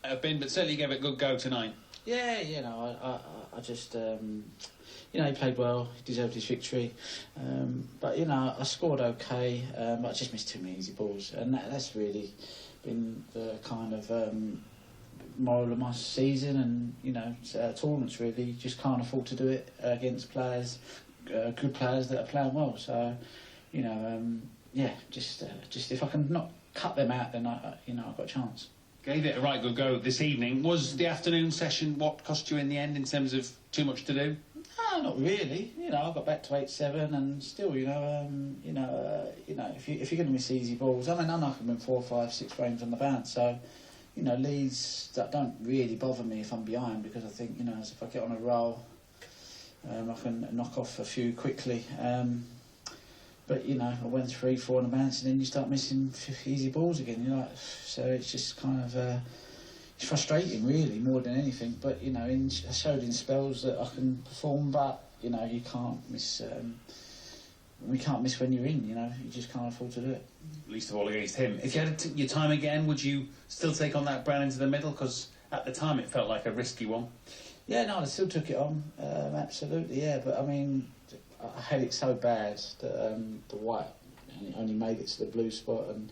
Have been, but certainly gave it a good go tonight. Yeah, you know, I just, you know, he played well, he deserved his victory. But, you know, I scored okay, but I just missed too many easy balls. And that's really been the kind of moral of my season. And, you know, tournaments really, you just can't afford to do it against players, good players that are playing well. So, you know, yeah, just if I can not cut them out, then, you know, I've got a chance. Gave it a right good go this evening. Was the afternoon session what cost you in the end in terms of too much to do? No, not really. You know, I got back to 8-7, and still, you know, if you're going to miss easy balls, I mean, I know I can win 4, 5, 6 frames on the bounce. So, you know, leads that don't really bother me if I'm behind, because I think, you know, if I get on a roll, I can knock off a few quickly. But, you know, I went 3, 4 on the bounce, and then you start missing easy balls again, you know. So it's just kind of, it's frustrating, really, more than anything. But, you know, I showed in spells that I can perform, but, you know, you can't miss, we can't miss when you're in, you know. You just can't afford to do it. Least of all against him. If you had your time again, would you still take on that Brown into the middle? Because at the time it felt like a risky one. Yeah, no, I still took it on, absolutely, yeah. But, I mean, I had it so bad that the white only made it to the blue spot, and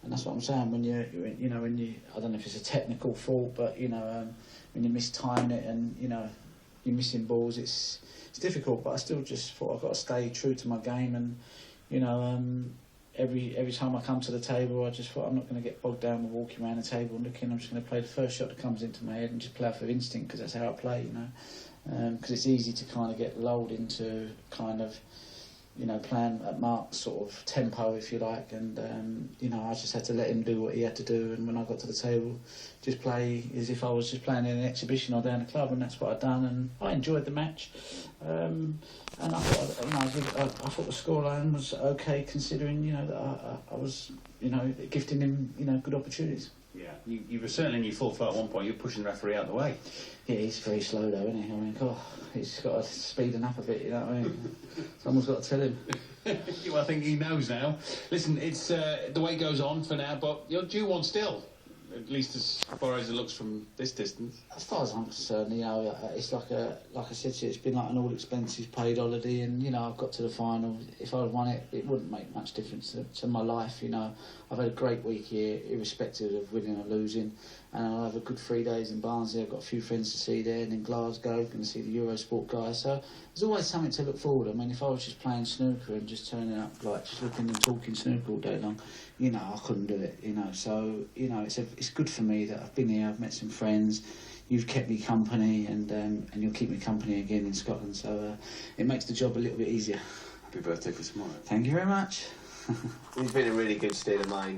that's what I'm saying. When you I don't know if it's a technical fault, but you know, when you mistiming it and you know you're missing balls, it's difficult. But I still just thought I've got to stay true to my game, and you know, every time I come to the table, I just thought I'm not going to get bogged down with walking around the table and looking. I'm just going to play the first shot that comes into my head and just play off of instinct, because that's how I play, you know. Because it's easy to kind of get lulled into kind of, you know, playing at Mark's sort of tempo, if you like, and, you know, I just had to let him do what he had to do, and when I got to the table, just play as if I was just playing in an exhibition or down the club, and that's what I'd done, and I enjoyed the match. And I thought, you know, I thought the scoreline was okay, considering, you know, that I was, you know, gifting him, you know, good opportunities. Yeah, you were certainly in your full flow at one point. You were pushing the referee out the way. Yeah, he's very slow though, isn't he? I mean, God, he's got to speeden up a bit, you know what I mean? Someone's got to tell him. Well, I think he knows now. Listen, it's the way it goes on for now, but you're due one still, at least as far as it looks from this distance. As far as I'm concerned, you know, it's like I said to you, it's been like an all-expenses paid holiday, and, you know, I've got to the final. If I'd won it, it wouldn't make much difference to my life, you know. I've had a great week here, irrespective of winning or losing, and I'll have a good 3 days in Barnsley. I've got a few friends to see there, and in Glasgow, going to see the Eurosport guys. So there's always something to look forward to. I mean, if I was just playing snooker and just turning up, like, just looking and talking snooker all day long, you know, I couldn't do it, you know. So, you know, it's good for me that I've been here, I've met some friends, you've kept me company, and you'll keep me company again in Scotland. So it makes the job a little bit easier. Happy birthday for tomorrow. Thank you very much. He's been in a really good state of mind.